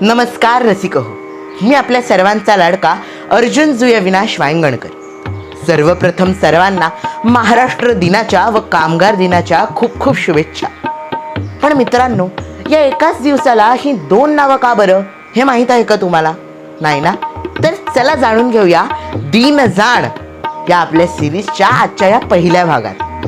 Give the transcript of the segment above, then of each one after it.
नमस्कार रसिक हो, मी आपल्या सर्वांचा लाडका अर्जुन जुया विनाश वांगणकर. सर्वप्रथम सर्वांना महाराष्ट्र दिनाच्या व कामगार दिनाच्या खूप खूप शुभेच्छा. पण मित्रांनो, या एकाच दिवसाला ही दोन नावं का बरं हे माहीत आहे का तुम्हाला? नाही ना? तर चला जाणून घेऊया दीनजाण या आपल्या सिरीजच्या आजच्या या पहिल्या भागात.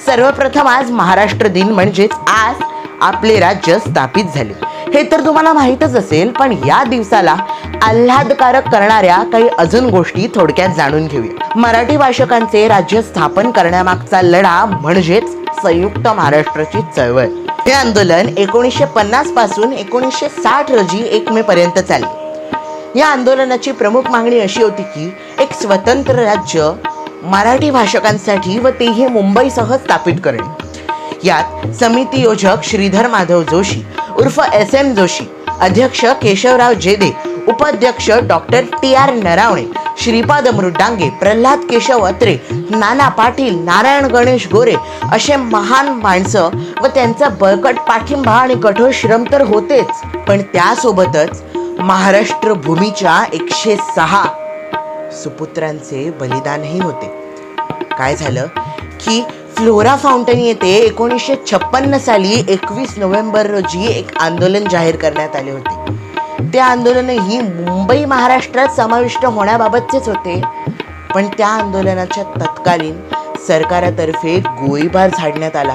सर्वप्रथम आज महाराष्ट्र दिन म्हणजेच आज आपले राज्य स्थापित झाले हे तर तुम्हाला माहीतच असेल, पण या दिवसाला आल्हादकारक करणाऱ्या काही अजून गोष्टी थोडक्यात जाणून घेऊया. मराठी भाषकांचे राज्य स्थापन करण्यामागचा लढा म्हणजेच संयुक्त महाराष्ट्राची चळवळ. हे आंदोलन 1950 पासून 1960 रोजी 1 मे पर्यंत चालले. या आंदोलनाची प्रमुख मागणी अशी होती की एक स्वतंत्र राज्य मराठी भाषकांसाठी व तेही मुंबईसह स्थापित करणे. यात समिती योजक श्रीधर माधव जोशी उर्फ SM जोशी, अध्यक्ष केशवराव जेदे, उपाध्यक्ष डॉक्टर TR नरावणे, श्रीपाद मृडांगे, प्रल्हाद केशव अत्रे, नाना पाटील, नारायण गणेश गोरे असे महान माणसं व त्यांचा बळकट पाठिंबा आणि कठोर श्रम तर होतेच, पण त्यासोबतच महाराष्ट्र भूमीच्या 106 सुपुत्रांचे बलिदानही होते. काय झालं की फ्लोरा फाउंटन येथे 1956 साली 21 नोव्हेंबर रोजी एक आंदोलन जाहीर करण्यात आले होते. ते आंदोलनही मुंबई महाराष्ट्रात समाविष्ट होण्याबाबतचेच होते, पण त्या आंदोलनाच्या तत्कालीन सरकारातर्फे गोळीबार झाडण्यात आला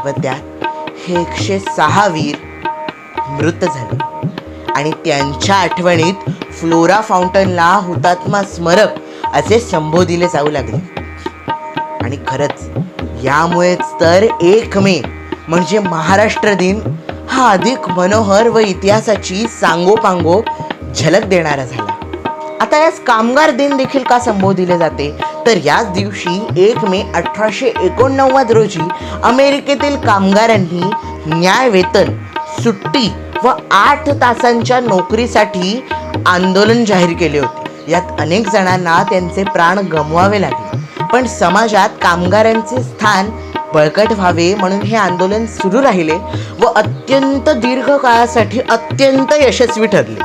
व त्यात हे 106 वीर मृत झाले आणि त्यांच्या आठवणीत फ्लोरा फाउंटनला हुतात्मा स्मारक असे संबोधिले जाऊ लागले. आणि खरंच यामुळेच तर 1 मे म्हणजे महाराष्ट्र दिन हा अधिक मनोहर व इतिहासाची सांगोपांगो झलक देणारा झाला. आता यास कामगार दिन देखील का संबोधिले जाते, तर याच दिवशी 1 मे 1889 रोजी अमेरिकेतील कामगारांनी न्याय, वेतन, सुट्टी व 8 तासांच्या नोकरीसाठी आंदोलन जाहीर केले होते. यात अनेक जणांना त्यांचे प्राण गमवावे लागले, पण समाजात कामगारांचे स्थान बळकट व्हावे म्हणून हे आंदोलन सुरू राहिले व अत्यंत दीर्घ काळासाठी अत्यंत यशस्वी ठरले.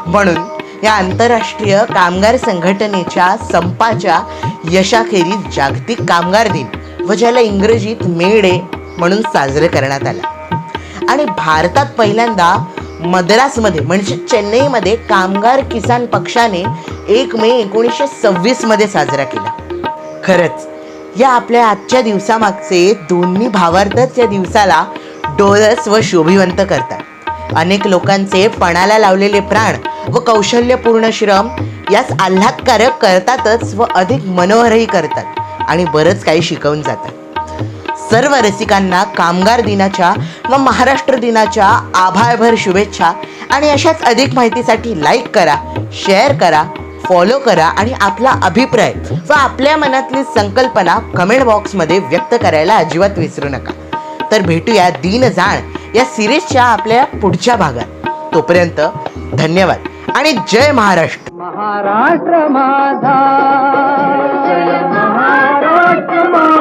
म्हणून या आंतरराष्ट्रीय कामगार संघटनेच्या संपाच्या यशाखेरीज जागतिक कामगार दिन व ज्याला इंग्रजीत मे डे म्हणून साजरे करण्यात आला. आणि भारतात पहिल्यांदा मद्रासमध्ये म्हणजे चेन्नईमध्ये कामगार किसान पक्षाने 1 मे 1926 मध्ये साजरा केला. खरंच या आपल्या आजच्या दिवसामागचे दोन्ही भावार्थच या दिवसाला डोळस व शोभिवंत करतात. अनेक लोकांचे पणाला लावलेले प्राण व कौशल्यपूर्ण श्रम यास आल्हादकारक करतातच व अधिक मनोहरही करतात आणि बरंच काही शिकवून जातात. सर्व रसिकांना कामगार दिनाच्या व महाराष्ट्र दिनाच्या आभाळभर शुभेच्छा. आणि अशाच अधिक माहितीसाठी लाईक करा, शेअर करा, फॉलो करा आणि आपला अभिप्राय व आपल्या मनातली संकल्पना कमेंट बॉक्समध्ये व्यक्त करायला अजिबात विसरू नका. तर भेटूया दीनजाण या सिरीजच्या आपल्या पुढच्या भागात. तोपर्यंत धन्यवाद आणि जय महाराष्ट्र. महाराष्ट्र माझा, जय महाराष्ट्र माझा.